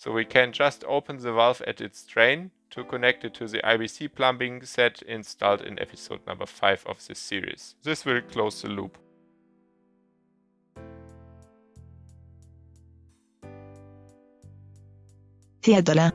So we can just open the valve at its drain to connect it to the IBC plumbing set installed in episode number 5 of this series. This will close the loop. Hiedalle.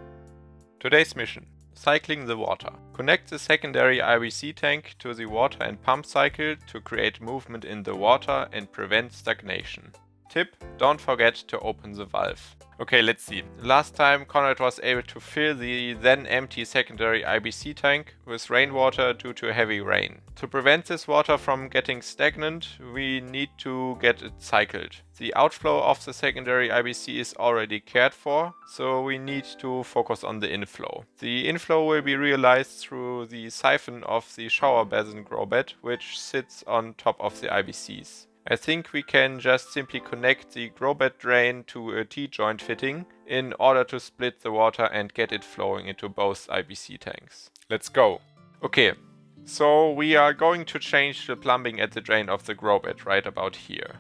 Today's mission: cycling the water. Connect the secondary IBC tank to the water and pump cycle to create movement in the water and prevent stagnation. Tip: don't forget to open the valve. Okay, let's see. Last time Conrad was able to fill the then empty secondary IBC tank with rainwater due to heavy rain. To prevent this water from getting stagnant, we need to get it cycled. The outflow of the secondary IBC is already cared for, so we need to focus on the inflow. The inflow will be realized through the siphon of the shower basin Growbed, which sits on top of the IBCs. I think we can just simply connect the Growbed drain to a T-joint fitting in order to split the water and get it flowing into both IBC tanks. Let's go! Okay, so we are going to change the plumbing at the drain of the Growbed right about here.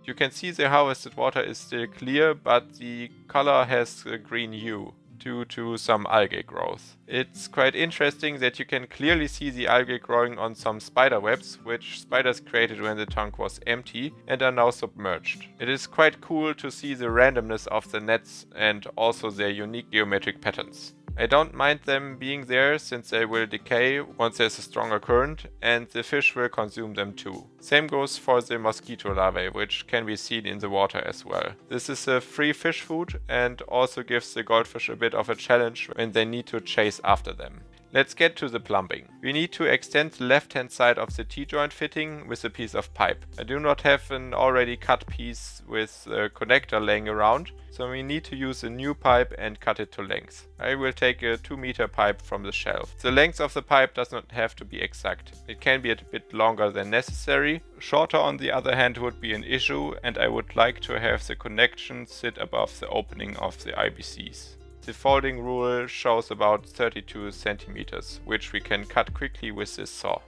You can see the harvested water is still clear, but the color has a green hue due to some algae growth. It's quite interesting that you can clearly see the algae growing on some spider webs, which spiders created when the tank was empty and are now submerged. It is quite cool to see the randomness of the nets and also their unique geometric patterns. I don't mind them being there since they will decay once there's a stronger current and the fish will consume them too. Same goes for the mosquito larvae, which can be seen in the water as well. This is a free fish food and also gives the goldfish a bit of a challenge when they need to chase after them. Let's get to the plumbing. We need to extend the left-hand side of the T-joint fitting with a piece of pipe. I do not have an already cut piece with a connector laying around, so we need to use a new pipe and cut it to length. I will take a 2-meter pipe from the shelf. The length of the pipe does not have to be exact. It can be a bit longer than necessary. Shorter on the other hand would be an issue, and I would like to have the connection sit above the opening of the IBCs. The folding rule shows about 32 centimeters, which we can cut quickly with this saw.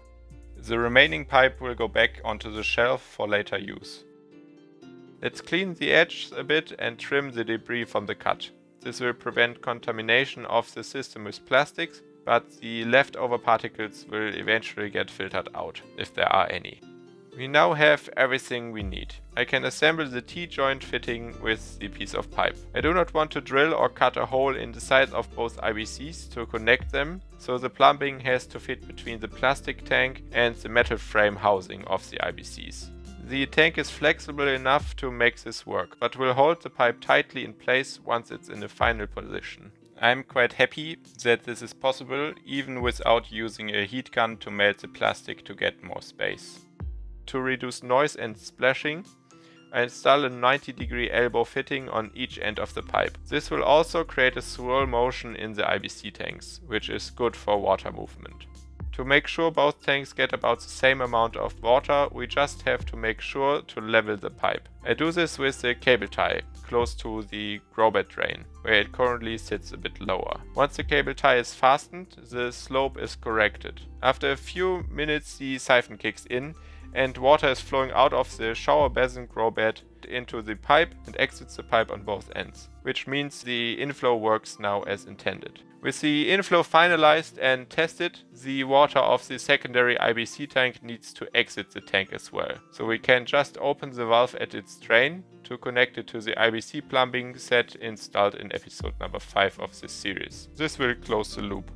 The remaining pipe will go back onto the shelf for later use. Let's clean the edge a bit and trim the debris from the cut. This will prevent contamination of the system with plastics, but the leftover particles will eventually get filtered out, if there are any. We now have everything we need. I can assemble the T-joint fitting with the piece of pipe. I do not want to drill or cut a hole in the sides of both IBCs to connect them, so the plumbing has to fit between the plastic tank and the metal frame housing of the IBCs. The tank is flexible enough to make this work, but will hold the pipe tightly in place once it's in the final position. I'm quite happy that this is possible, even without using a heat gun to melt the plastic to get more space. To reduce noise and splashing, I install a 90-degree elbow fitting on each end of the pipe. This will also create a swirl motion in the IBC tanks, which is good for water movement. To make sure both tanks get about the same amount of water, we just have to make sure to level the pipe. I do this with the cable tie, close to the Growbed drain, where it currently sits a bit lower. Once the cable tie is fastened, the slope is corrected. After a few minutes the siphon kicks in, and water is flowing out of the shower basin Growbed into the pipe and exits the pipe on both ends, which means the inflow works now as intended. With the inflow finalized and tested, the water of the secondary IBC tank needs to exit the tank as well. So we can just open the valve at its drain to connect it to the IBC plumbing set installed in episode number 5 of this series. This will close the loop.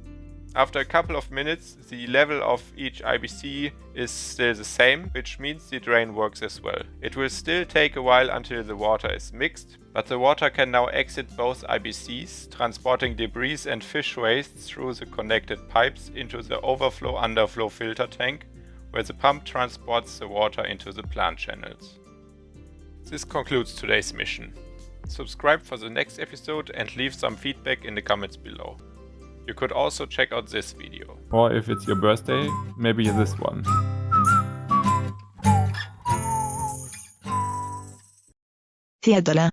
After a couple of minutes, the level of each IBC is still the same, which means the drain works as well. It will still take a while until the water is mixed, but the water can now exit both IBCs, transporting debris and fish waste through the connected pipes into the overflow-underflow filter tank, where the pump transports the water into the plant channels. This concludes today's mission. Subscribe for the next episode and leave some feedback in the comments below. You could also check out this video. Or if it's your birthday, maybe this one. Hiedalle.